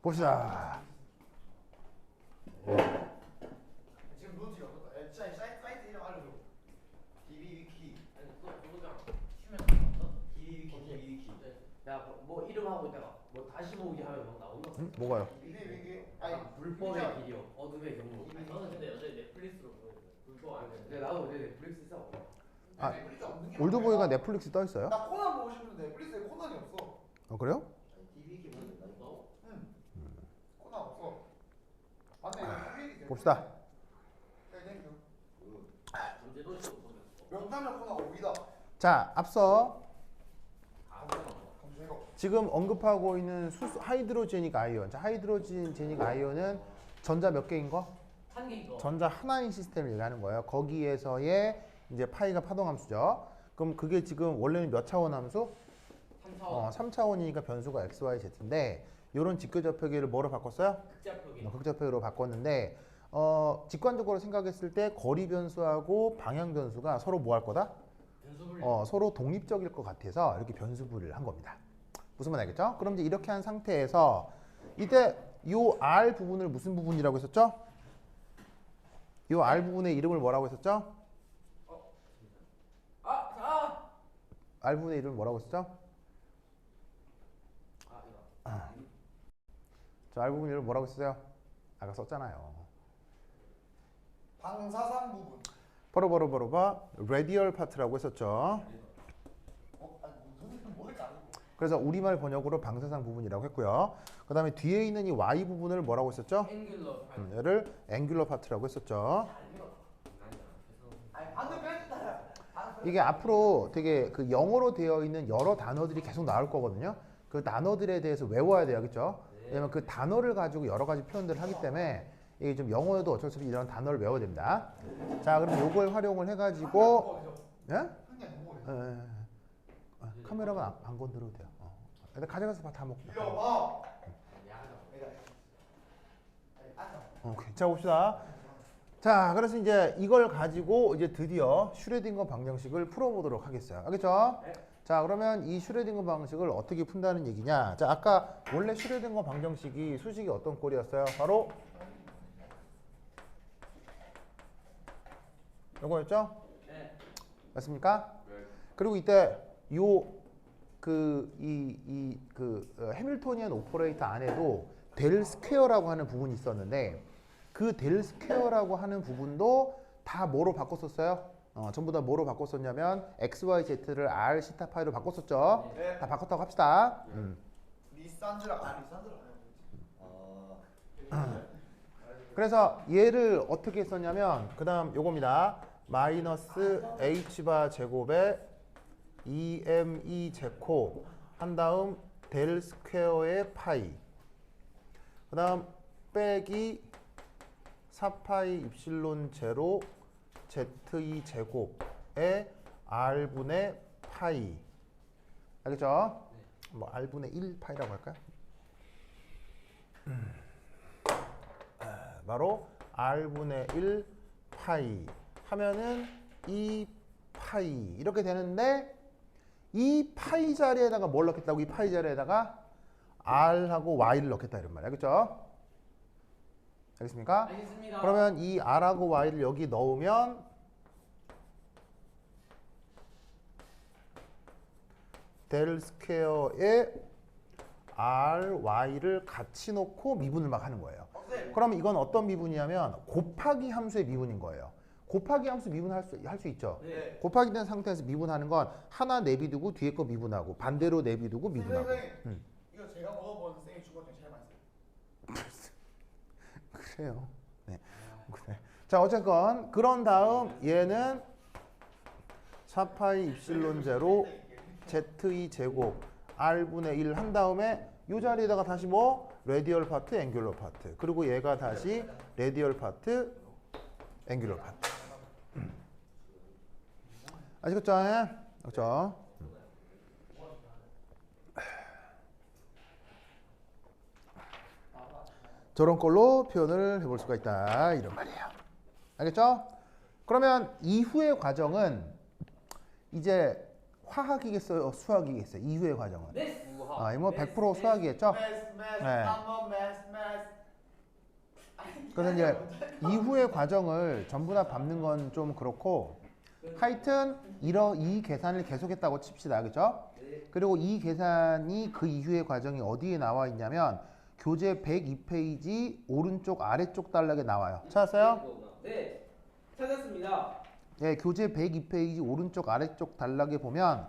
봅시다. 지금 노트가 어떻다? 사이트 이름 알려줘. DB위키. 아니 또 누구랑 쉬면 나왔어? DB위키. 야뭐 이름 하고 있다가 뭐 다시 모으기 하면 막 나온다. 뭐가요? DB위키. 불법의 기력, 어둠의 경로. 저는 근데 여전히 넷플릭스로 보는데 불법 아니면. 근데 나도 어제 넷플릭스 써. 아, 넷플릭스 없는 게 올드보이가 많아. 넷플릭스 떠 있어요? 나 코난 보고 싶은데 넷플릭스에 코난이 없어. 그래요? DBK 보는 거? 응. 코난 없어. 맞네. 이거 봅시다. 땡큐. 문제도시도 모르겠어. 명탐정 코난 5위다. 자, 앞서 검색어. 지금 언급하고 있는 하이드로제닉 아이온. 자, 하이드로제닉 아이온은 전자 몇 개인 거? 한 개인 거. 전자 하나인 시스템을 얘기하는 거예요. 거기에서의 이제 파이가 파동함수죠. 그럼 그게 지금 원래는 몇 차원 함수? 3차원. 3차원이니까 변수가 x, y, z인데 이런 직교접표기를 뭐로 바꿨어요? 극좌표기. 극좌표기로 바꿨는데 직관적으로 생각했을 때 거리 변수하고 방향 변수가 서로 뭐 할 거다? 변수분리. 서로 독립적일 것 같아서 이렇게 변수분리를 한 겁니다. 무슨 말 알겠죠? 그럼 이제 이렇게 한 상태에서 이때 요 R 부분을 무슨 부분이라고 했었죠? 요 R 부분의 이름을 뭐라고 했었죠? R 부분의 이름을 뭐라고 했었죠? 이거. 저 R 부분 이름 뭐라고 했어요? 아까 썼잖아요. 방사상 부분. 바로 레디얼 파트라고 했었죠. 아니 무슨 뭐겠지 않고. 그래서 우리말 번역으로 방사상 부분이라고 했고요. 그 다음에 뒤에 있는 이 Y 부분을 뭐라고 했었죠? 앵귤러. 얘를 앵귤러 파트라고 했었죠. 아니 방금 빼준다. 이게 앞으로 되게 그 영어로 되어 있는 여러 단어들이 계속 나올 거거든요. 그 단어들에 대해서 외워야 돼요. 그렇죠? 왜냐면 그 단어를 가지고 여러 가지 표현들을 하기 때문에 이게 좀 영어에도 어쩔 수 없이 이런 단어를 외워야 됩니다. 자, 그럼 요걸 활용을 해가지고 예? 카메라만 안 건드려도 돼요. 근데 가져가서 다 먹고. 빌려봐. 오케이. 자, 봅시다. 자, 그래서 이제 이걸 가지고 이제 드디어 슈레딩거 방정식을 풀어보도록 하겠어요. 알겠죠? 네. 자, 그러면 이 슈레딩거 방정식을 어떻게 푼다는 얘기냐? 자, 아까 원래 슈레딩거 방정식이 수식이 어떤 꼴이었어요? 바로 요거였죠? 네. 맞습니까? 그리고 이때 요 해밀토니안 오퍼레이터 안에도 델 스퀘어라고 하는 부분이 있었는데 그 델 스퀘어라고 하는 부분도 다 뭐로 바꿨었어요? 전부 다 뭐로 바꿨었냐면 x, y, z를 r, 시타, 파이로 바꿨었죠? 네. 다 바꿨다고 합시다. 리산드라. 그래서 얘를 어떻게 썼냐면 그 다음 요겁니다. 마이너스 h바 제곱에 2me 제곱 한 다음 델 스퀘어의 파이 그 다음 빼기 4파이 입실론 제로 ze 제곱에 r분의 파이 알겠죠? 뭐 r분의 1파이라고 할까요? 바로 r분의 1 파이 하면은 2 파이 이렇게 되는데 이 파이 자리에다가 뭘 넣겠다고? 이 파이 자리에다가 r하고 y를 넣겠다 이런 말이야. 그렇죠? 알겠습니까? 알겠습니다. 그러면 이 r하고 y를 여기 넣으면 델 스퀘어에 r, y를 같이 놓고 미분을 막 하는 거예요. 그러면 이건 어떤 미분이냐면 곱하기 함수의 미분인 거예요. 곱하기 함수 미분할 수 있죠. 네. 곱하기 된 상태에서 미분하는 건 하나 내비두고 뒤에 거 미분하고 반대로 내비두고 미분하고. 선생님, 이거 제가 먹어본 생일 축구 중에 제일 맛있어요. 그래요. 네. 그래. 자, 어쨌건 그런 다음 얘는 4파이 입실론 제로 ze 제곱 r분의 1 한 다음에 이 자리에다가 다시 뭐 레디얼 파트, 앵귤러 파트. 그리고 얘가 다시 레디얼 파트, 앵귤러 파트. 아시겠죠? 그렇죠? 저런 걸로 표현을 해볼 수가 있다 이런 말이에요. 알겠죠? 그러면 이후의 과정은 이제 화학이겠어요? 수학이겠어요? 이후의 과정은? 네. 수학. 이거 뭐 100% 수학이겠죠? 매스 매스 네. 한번 매스 매스. 그래서 이제 이후의 과정을 전부 다 밟는 건 좀 그렇고 하여튼 이 계산을 계속했다고 칩시다. 그죠? 네. 그리고 이 계산이 그 이후의 과정이 어디에 나와 있냐면 교재 102페이지 오른쪽 아래쪽 단락에 나와요. 찾았어요? 네. 찾았습니다. 예, 교재 102페이지 오른쪽 아래쪽 단락에 보면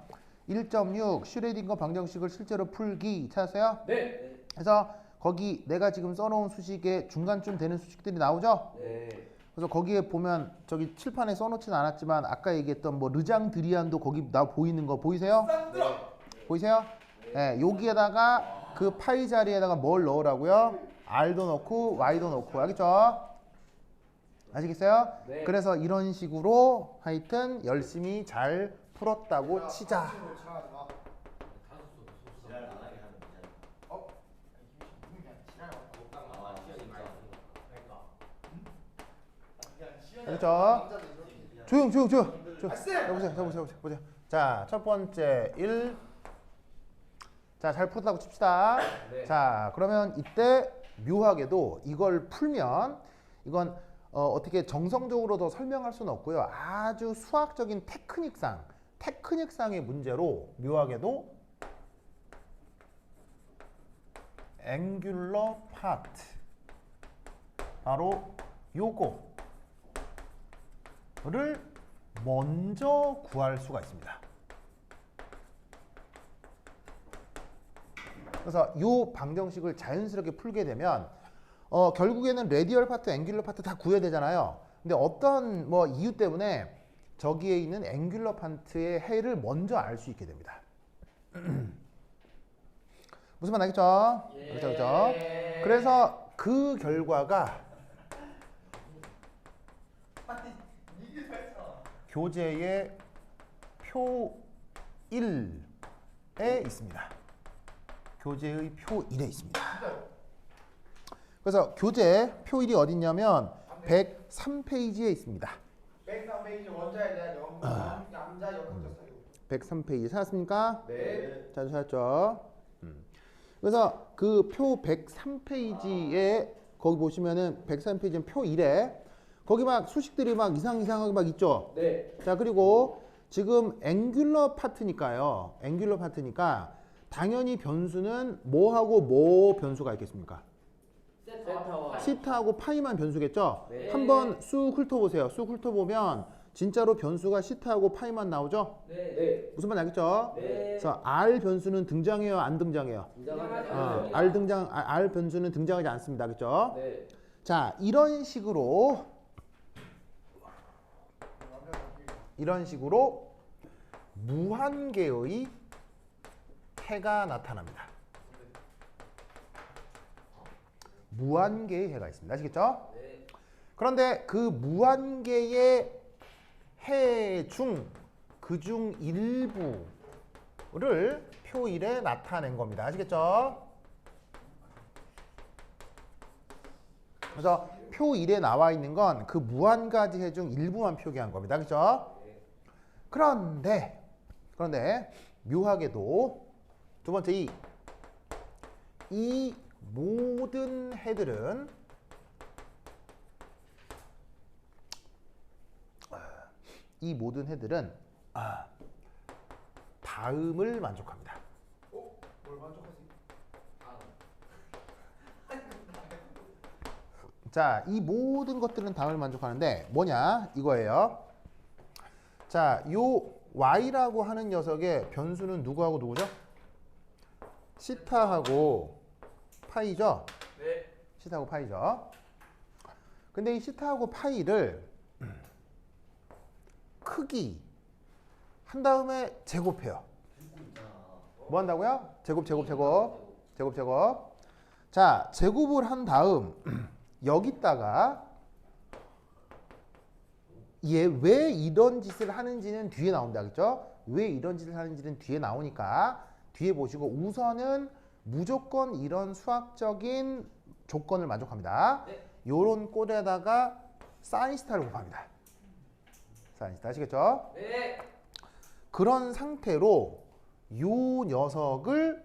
1.6 슈레딩거 방정식을 실제로 풀기 찾았어요? 네. 그래서 거기 내가 지금 써놓은 수식에 중간쯤 되는 수식들이 나오죠? 네. 그래서 거기에 보면 저기 칠판에 써놓지는 않았지만 아까 얘기했던 뭐 르장 드리안도 거기 나 보이는 거 보이세요? 보이세요? 예, 여기에다가 그 파이 자리에다가 뭘 넣으라고요? R도 넣고 Y도 넣고 알겠죠? 아시겠어요? 네. 그래서 이런 식으로 하여튼 열심히 잘 풀었다고 치자. 알겠죠? 조용. 보세요. 자, 첫 번째 1. 자, 잘 풀었다고 칩시다. 네. 자, 그러면 이때 묘하게도 이걸 풀면 이건 어떻게 정성적으로 더 설명할 수는 없고요. 아주 수학적인 테크닉상의 문제로 묘하게도 앵귤러 파트 바로 요거를 먼저 구할 수가 있습니다. 그래서 요 방정식을 자연스럽게 풀게 되면 결국에는 레디얼 파트, 앵귤러 파트 다 구해야 되잖아요. 근데 어떤 뭐 이유 때문에 저기에 있는 앵귤러 파트의 해를 먼저 알 수 있게 됩니다. 무슨 말 알겠죠? 예. 그렇죠. 그래서 그 결과가 교재의 표 1에 있습니다. 교재의 표 1에 있습니다. 그래서 교재 표 1이 어디 있냐면 103페이지에 있습니다. 103페이지 원자에 대한 남자 역학적 사유. 103페이지 찾았습니까? 네. 잘 찾았죠? 그래서 그 표 103페이지에 거기 보시면은 103페이지는 표 1에 거기 막 수식들이 막 이상하게 막 있죠? 네. 자, 그리고 지금 앵귤러 파트니까요. 앵귤러 파트니까 당연히 변수는 뭐하고 뭐 변수가 있겠습니까? 세타와 시타하고 파이만 변수겠죠? 네. 한번 쑥 훑어보세요. 쑥 훑어보면 진짜로 변수가 시타하고 파이만 나오죠? 네. 무슨 말 알겠죠? 네. 그래서 R 변수는 등장해요? 안 등장해요? R 변수는 등장하지 않습니다. 그렇죠? 네. 자, 이런 식으로 무한계의 해가 나타납니다. 무한계의 해가 있습니다. 아시겠죠? 네. 그런데 그 무한계의 해 중 그중 일부를 표 1에 나타낸 겁니다. 아시겠죠? 그래서 표 1에 나와 있는 건 그 무한가지 해 중 일부만 표기한 겁니다. 그렇죠? 그런데 묘하게도 두 번째 이 모든 해들은 다음을 만족합니다. 뭘 만족하지? 자, 이 모든 것들은 다음을 만족하는데 뭐냐? 이거예요. 자, 요 y라고 하는 녀석의 변수는 누구하고 누구죠? 시타하고 파이죠? 네. 시타하고 파이죠. 근데 이 시타하고 파이를 크기 한 다음에 제곱해요. 뭐 한다고요? 제곱. 자, 제곱을 한 다음 여기다가 얘 왜 이런 짓을 하는지는 뒤에 나온다. 그죠? 왜 이런 짓을 하는지는 뒤에 나오니까 뒤에 보시고 우선은 무조건 이런 수학적인 조건을 만족합니다. 네. 요런 꼴에다가 사인스타를 곱합니다. 사인스타 아시겠죠? 네. 그런 상태로 요 녀석을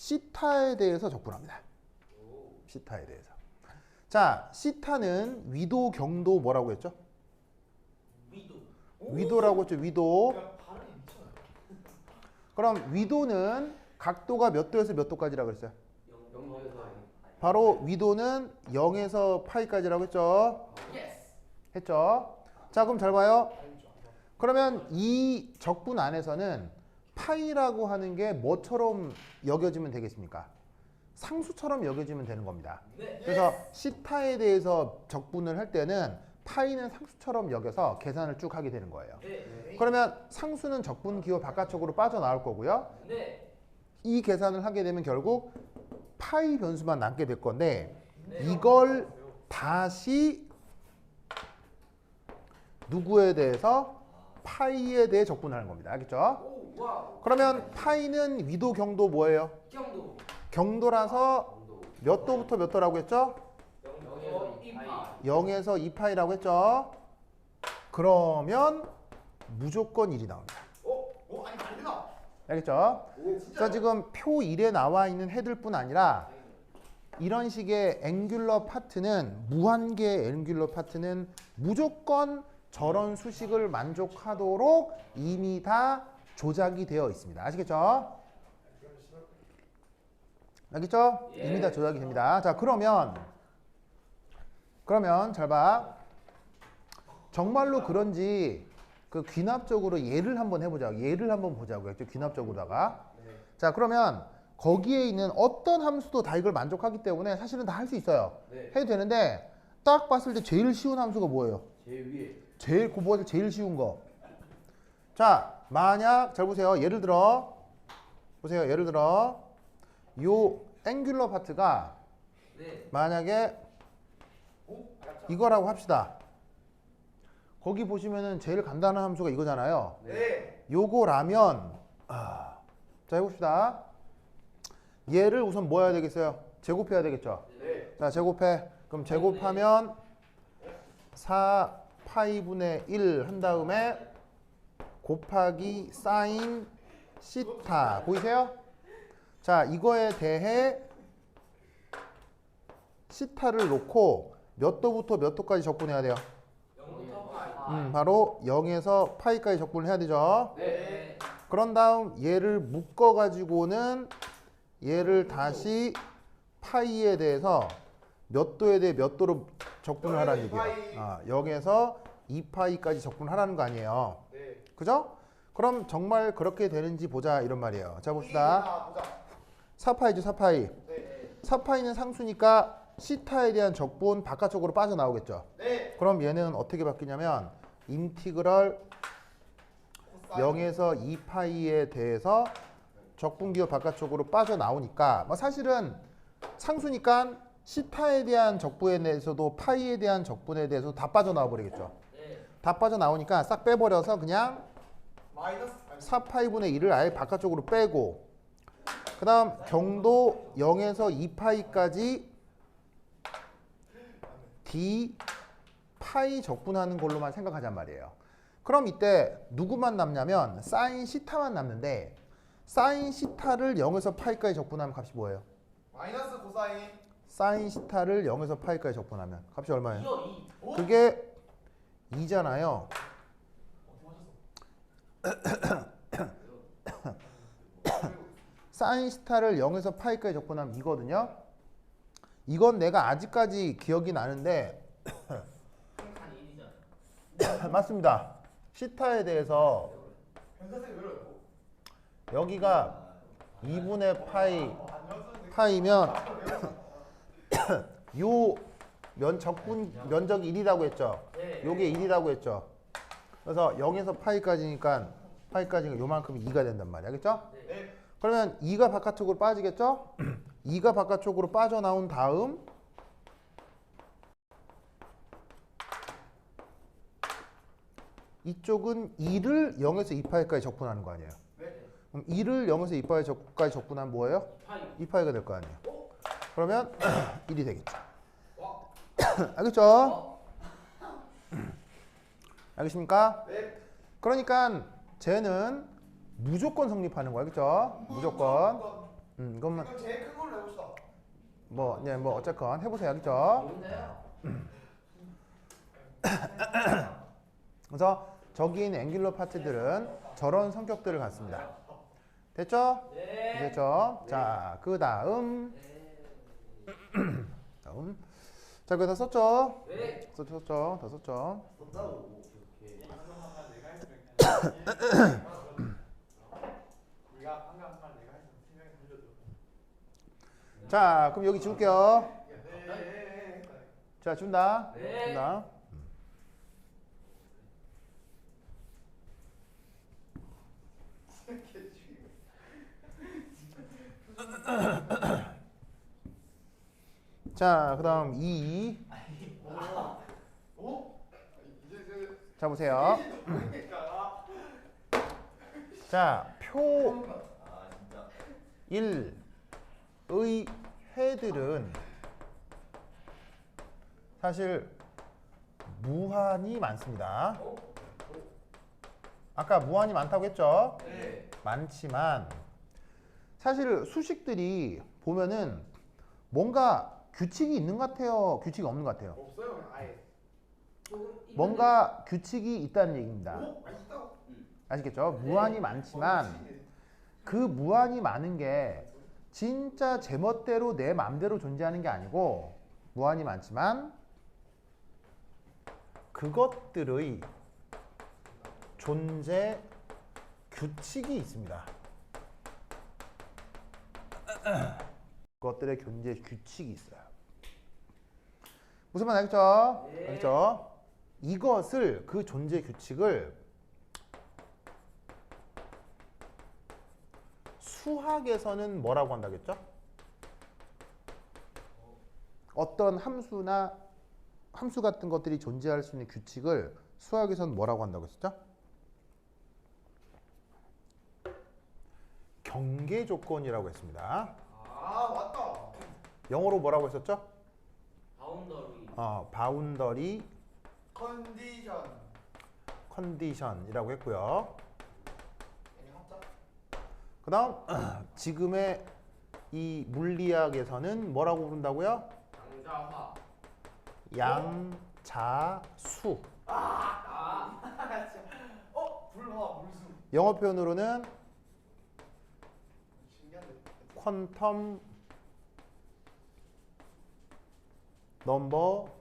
시타에 대해서 적분합니다. 시타에 대해서. 자, 시타는 위도, 경도 뭐라고 했죠? 위도라고 했죠. 위도. 그럼 위도는 각도가 몇 도에서 몇 도까지라고 그랬어요? 바로 위도는 0에서 파이까지라고 했죠. 했죠. 자, 그럼 잘 봐요. 그러면 이 적분 안에서는 파이라고 하는 게 뭐처럼 여겨지면 되겠습니까? 상수처럼 여겨지면 되는 겁니다. 그래서 시타에 대해서 적분을 할 때는 파이는 상수처럼 여겨서 계산을 쭉 하게 되는 거예요. 그러면 상수는 적분 기호 바깥쪽으로 빠져나올 거고요. 이 계산을 하게 되면 결국 파이 변수만 남게 될 건데 이걸 다시 누구에 대해서? 파이에 대해 적분하는 겁니다. 알겠죠? 그러면 파이는 위도, 경도 뭐예요? 경도라서 몇 도부터 몇 도라고 했죠? 0에서 2파이라고 했죠? 그러면 무조건 1이 나옵니다. 아니 말이나. 알겠죠? 자, 지금 표 1에 나와 있는 헤드뿐 아니라 이런 식의 앵귤러 파트는 무한계 앵귤러 파트는 무조건 저런 수식을 만족하도록 이미 다 조작이 되어 있습니다. 아시겠죠? 알겠죠? 이미 다 조작이 됩니다. 자, 그러면 잘 봐. 정말로 그런지 그 귀납적으로 예를 한번 해보자고. 예를 한번 보자고 했죠. 귀납적으로다가. 자, 그러면 거기에 있는 어떤 함수도 다 이걸 만족하기 때문에 사실은 다 할 수 있어요. 해도 되는데 딱 봤을 때 제일 쉬운 함수가 뭐예요? 제일 위에. 제일 고보에서 제일 쉬운 거. 자, 만약 잘 보세요. 예를 들어 보세요. 예를 들어 요 앵귤러 파트가 만약에 이거라고 합시다. 거기 보시면은 제일 간단한 함수가 이거잖아요. 요거라면 자, 해봅시다. 얘를 우선 뭐 해야 되겠어요? 제곱해야 되겠죠? 자, 제곱해. 그럼 제곱하면 4파이분의 1 한 다음에 곱하기 사인 시타. 보이세요? 자, 이거에 대해 시타를 놓고 몇 도부터 몇 도까지 적분해야 돼요? 바로 0에서 파이까지 적분을 해야 되죠? 그런 다음 얘를 묶어가지고는 얘를 다시 파이에 대해서 몇 도에 대해 몇 도로 적분을 하라는 얘기예요. 0에서 2파이까지 적분하라는 거 아니에요. 그죠? 그럼 정말 그렇게 되는지 보자 이런 말이에요. 자, 봅시다. 4파이죠, 4파이. 4파이는 상수니까 시타에 대한 적분 바깥쪽으로 빠져나오겠죠. 그럼 얘는 어떻게 바뀌냐면 인티그럴 0에서 2파이에 대해서 적분기호 바깥쪽으로 빠져나오니까 뭐 사실은 상수니까 시타에 대한 적분에 대해서도 파이에 대한 적분에 대해서 다 빠져나와 버리겠죠. 다 빠져나오니까 싹 빼버려서 그냥 4파이분의 1을 아예 바깥쪽으로 빼고 그 다음 경도 0에서 2파이까지 d 파이 적분하는 걸로만 생각하잔 말이에요. 그럼 이때 누구만 남냐면 사인 시타만 남는데 사인 시타를 0에서 파이까지 적분하면 값이 뭐예요? 마이너스 코사인. 사인 시타를 0에서 파이까지 적분하면 값이 얼마예요? 그게 2잖아요. 사인 시타를 0에서 파이까지 적분하면 2거든요. 이건 내가 아직까지 기억이 나는데 맞습니다. 시타에 대해서 여기가 2분의 파이면 요 적분 면적이 1이라고 했죠. 요게 1이라고 했죠. 그래서 0에서 파이까지니까 요만큼이 2가 된단 말이야. 알겠죠? 그러면 2가 바깥쪽으로 빠지겠죠? 2가 바깥쪽으로 빠져나온 다음 이쪽은 2를 0에서 2파이까지 적분하는 거 아니에요? 그럼 2를 0에서 2파이까지 적분하면 뭐예요? 2파이가 될 거 아니에요? 그러면 1이 되겠죠. 알겠죠? 알겠습니까? 그러니까 쟤는 무조건 성립하는 거야. 그렇죠? 무조건. 이것만 그럼 제일 큰 걸로 해봅시다. 뭐 어쨌건 해보세요, 알겠죠? 뭔데요? 그래서 저기 있는 앵귤러 파트들은 저런 성격들을 갖습니다. 됐죠? 네. 됐죠? 자, 그 다음 자, 그거 다 썼죠? 네. 썼죠? 다 썼죠? 썼다고. 오케이. 우리가 방금 한 말 내가 했던 세 명이 돌려줘. 자, 그럼 여기 지울게요. 네. 자, 준다. 네. 준다. 자, 그 다음 2. 오? 이제 자, 보세요. 그러니까. 자, 표 아 진짜. 1의 해들은 사실 무한히 많습니다. 아까 무한히 많다고 했죠? 네. 많지만 사실 수식들이 보면은 뭔가 규칙이 있는 것 같아요? 규칙이 없는 것 같아요? 없어요 그냥 아예. 뭔가 규칙이 있다는 얘기입니다. 오? 아 있다고? 아시겠죠? 무한히 많지만 그 무한히 많은 게 진짜 제멋대로 내 맘대로 존재하는 게 아니고 무한히 많지만 그것들의 존재 규칙이 있습니다. 그것들의 존재 규칙이 있어요. 무슨 말 알겠죠? 네. 알겠죠? 이것을 그 존재 규칙을 수학에서는 뭐라고 한다겠죠? 어떤 함수나 함수 같은 것들이 존재할 수 있는 규칙을 수학에서는 뭐라고 한다고 했었죠? 경계 조건이라고 했습니다. 아 맞다. 영어로 뭐라고 했었죠? 바운더리. 바운더리 컨디션. 컨디션이라고 했고요. 얘네 합작. 그 다음 지금의 이 물리학에서는 뭐라고 부른다고요? 양자화. 양자수. 불화 물수. 영어 표현으로는 신기한데. 퀀텀 넘버라고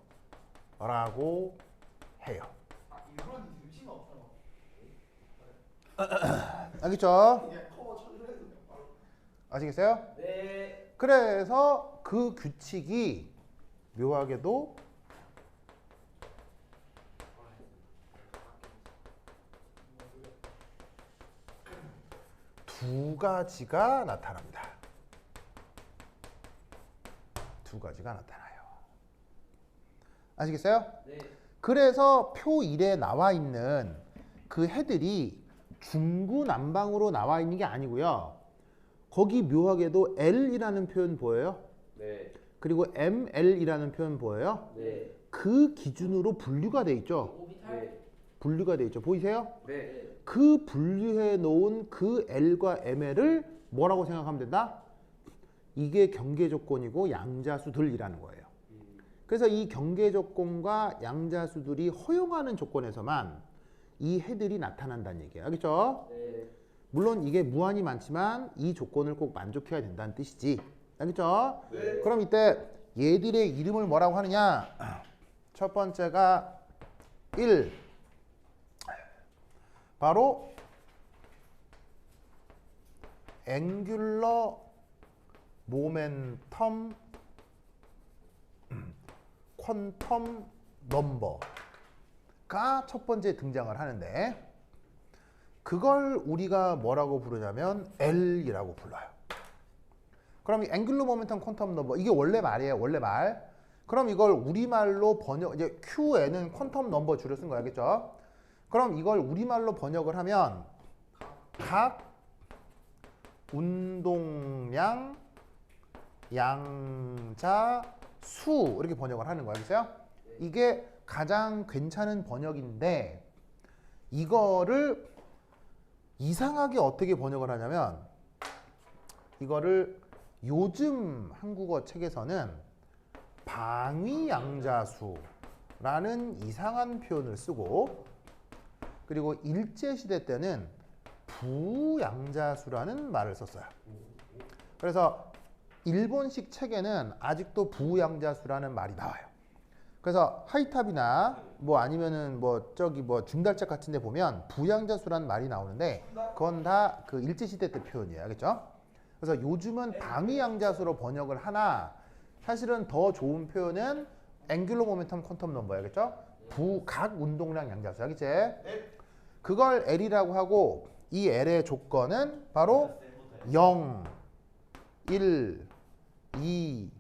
해요. 아 이런 임시가 없어요. 알겠죠? 이게 커버 쳐줘야 돼요. 바로. 아시겠어요? 네. 그래서 그 규칙이 묘하게도 두 가지가 나타납니다. 두 가지가 나타나요. 아시겠어요? 네. 그래서 표 1에 나와 있는 그 해들이 중구난방으로 나와 있는 게 아니고요. 거기 묘하게도 L이라는 표현 보여요? 네. 그리고 ML이라는 표현 보여요? 네. 그 기준으로 분류가 돼 있죠. 오비탈. 분류가 돼 있죠. 보이세요? 네. 그 분류해 놓은 그 L과 ML을 뭐라고 생각하면 된다? 이게 경계 조건이고 양자수들이라는 거예요. 그래서 이 경계 조건과 양자수들이 허용하는 조건에서만 이 해들이 나타난다는 얘기예요. 알겠죠? 네. 물론 이게 무한히 많지만 이 조건을 꼭 만족해야 된다는 뜻이지. 알겠죠? 네. 그럼 이때 얘들의 이름을 뭐라고 하느냐? 첫 번째가 1. 바로 앵귤러 모멘텀 퀀텀 넘버가 첫 번째 등장을 하는데 그걸 우리가 뭐라고 부르냐면 L이라고 불러요. 그럼 이 앵귤러 모멘텀 퀀텀 넘버 이게 원래 말이에요. 원래 말. 그럼 이걸 우리말로 번역 이제 QN은 퀀텀 넘버 줄여 쓴 거 알겠죠? 그럼 이걸 우리말로 번역을 하면 각 운동량 양자 수 이렇게 번역을 하는 거예요. 알겠어요? 이게 가장 괜찮은 번역인데 이거를 이상하게 어떻게 번역을 하냐면 이거를 요즘 한국어 책에서는 방위양자수라는 이상한 표현을 쓰고, 그리고 일제시대 때는 부양자수라는 말을 썼어요. 그래서 일본식 책에는 아직도 부양자수라는 말이 나와요. 그래서 하이탑이나 뭐 아니면은 뭐 저기 뭐 중달책 같은 데 보면 부양자수라는 말이 나오는데 그건 다 그 일제시대 때 표현이에요. 알겠죠? 그래서 요즘은 방위양자수로 번역을 하나, 사실은 더 좋은 표현은 앵귤러 모멘텀 퀀텀 넘버예요. 알겠죠? 각 운동량 양자수. 알겠지? 그걸 L이라고 하고, 이 L의 조건은 바로 0, 1, 2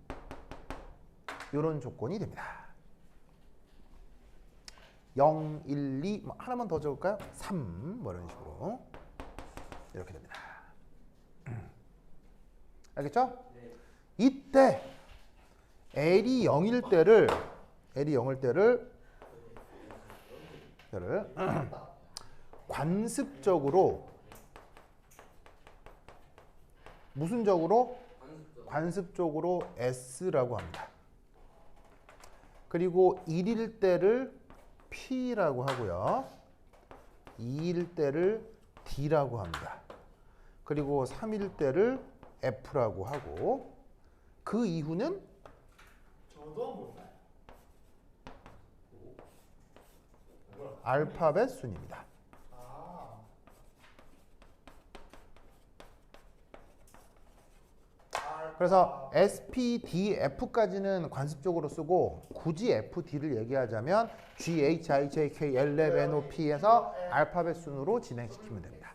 이런 조건이 됩니다. 0, 1, 2 뭐 하나만 더 적을까요? 3 뭐 이런 식으로 이렇게 됩니다. 알겠죠? 네. 이때 L이 0일 때를 관습적으로 무슨 적으로? 관습적으로 S라고 합니다. 그리고 1일 때를 P라고 하고요. 2일 때를 D라고 합니다. 그리고 3일 때를 F라고 하고, 그 이후는 저도 몰라요. 알파벳 순입니다. 아. 그래서 S, P, D, F까지는 관습적으로 쓰고, 굳이 F, D를 얘기하자면 G, H, I, J, K, L, M, N, O, P에서 알파벳 순으로 진행시키면 됩니다.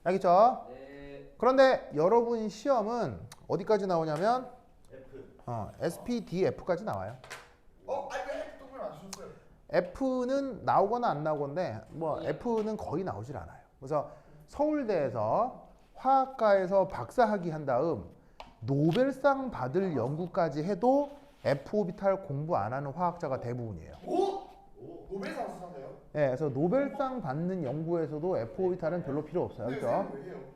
알겠죠? 네. 그런데 여러분 시험은 어디까지 나오냐면 F. S, P, D, F까지 나와요. 아니 왜 F 동그라미 안 주셨어요? F는 나오거나 안 나오건데 뭐 F는 거의 나오질 않아요. 그래서 서울대에서 화학과에서 박사학위 한 다음 노벨상 받을 연구까지 해도 F오비탈 공부 안 하는 화학자가 대부분이에요. 오? 노벨상 수상자요? 네, 그래서 노벨상 받는 연구에서도 F오비탈은 별로 필요 없어요. 네, 그렇죠? 왜 해요?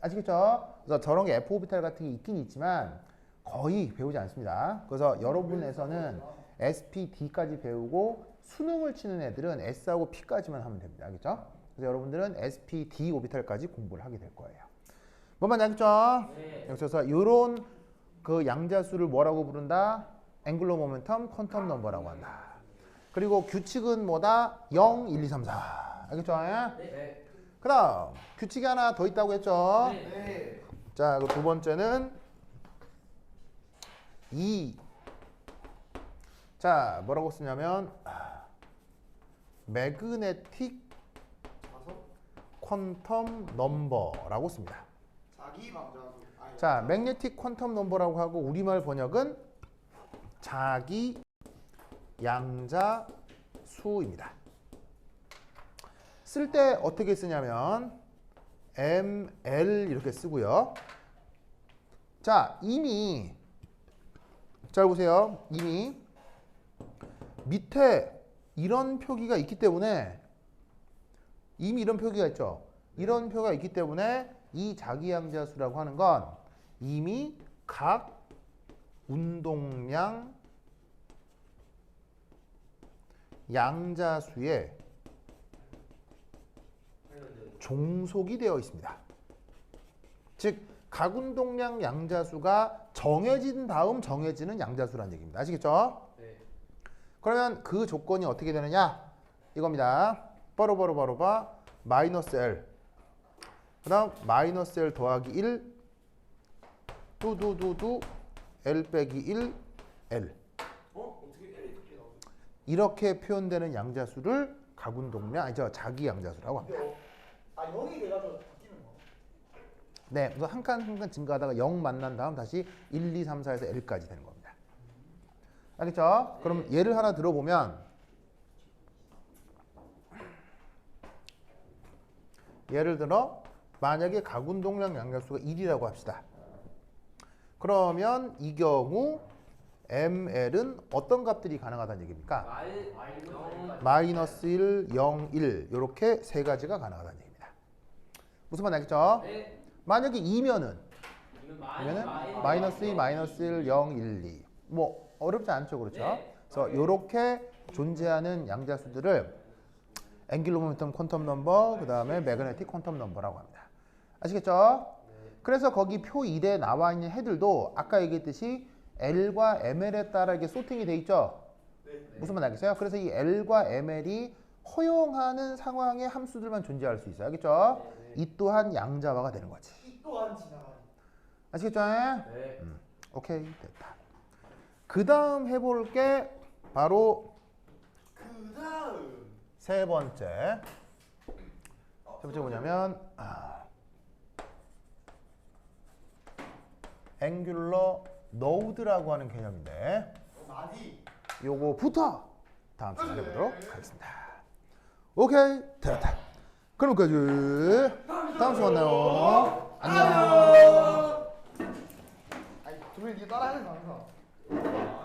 아시겠죠? 그래서 저런 게 F오비탈 같은 게 있긴 있지만 거의 배우지 않습니다. 그래서 여러분에서는 SP, D까지 배우고 수능을 치는 애들은 S하고 P까지만 하면 됩니다. 알겠죠? 그래서 여러분들은 SP, D 오비탈까지 공부를 하게 될 거예요. 뭔 말인지 알겠죠? 네. 그래서 이런 그 양자수를 뭐라고 부른다? 앵글러 모멘텀 퀀텀 넘버라고 한다. 그리고 규칙은 뭐다? 0, 1, 2, 3, 4. 알겠죠? 네. 그 다음 규칙이 하나 더 있다고 했죠? 네. 네. 자, 그 두 번째는 2. 자, 뭐라고 쓰냐면 매그네틱 자석? 퀀텀 넘버라고 씁니다. 자기 방자수. 자, 매그네틱 퀀텀 넘버라고 하고 우리말 번역은 자기 양자 수입니다. 쓸 때 어떻게 쓰냐면 ML 이렇게 쓰고요. 자, 이미 잘 보세요. 이미 밑에 이런 표기가 있기 때문에 이미 이런 표기가 있죠. 이런 표가 있기 때문에 이 자기양자수라고 하는 건 이미 각 운동량 양자수에 종속이 되어 있습니다. 즉, 각 운동량 양자수가 정해진 다음 정해지는 양자수라는 얘기입니다. 아시겠죠? 네. 그러면 그 조건이 어떻게 되느냐? 이겁니다. 빠로바로바로바 마이너스 L 그 다음 마이너스 L 더하기 1 뚜두두두 L 빼기 1 L 어떻게 L이 그렇게 나오죠? 이렇게 표현되는 양자수를 각 운동량 아니죠, 자기 양자수라고 합니다. 근데 0이 돼가지고 바뀌는 거. 네, 그래서 한 칸 한 칸 증가하다가 0 만난 다음 다시 1, 2, 3, 4에서 L까지 되는 겁니다. 알겠죠? 그럼 예를 하나 들어보면 예를 들어 만약에 각 운동량 양자수가 1이라고 합시다. 그러면 이 경우 ML은 어떤 값들이 가능하다는 얘기입니까? 마이너스 1, 0, 1 이렇게 세 가지가 가능하다는 얘기입니다. 무슨 말인지 알겠죠? 네. 만약에 2면은 그러면은 마이너스 2, 마이너스 1, 0, 1, 2. 뭐 어렵지 않죠, 그렇죠? 네. 그래서 이렇게 존재하는 양자수들을 앵귤러 모멘텀 퀀텀 넘버, 그 다음에 매그네틱 퀀텀 넘버라고 합니다. 아시겠죠? 그래서 거기 표 1에 나와 있는 해들도 아까 얘기했듯이 L과 ML에 따라 이게 소팅이 돼 있죠? 무슨 말 알겠어요? 그래서 이 L과 ML이 허용하는 상황의 함수들만 존재할 수 있어요. 알겠죠? 이 또한 양자화가 되는 거지. 이 또한 지나가니. 아시겠죠? 네. 오케이, 됐다. 그 다음 해볼 게 바로 그 다음. 세 번째. 세 번째 뭐냐면 앵귤러 노드라고 하는 개념인데 마디. 요거부터 다음 시간에 해보도록 하겠습니다. 오케이, 됐다. 그럼 여기까지. 다음 시간 만나요. 안녕. 아니, 둘이 따라하는 거 항상.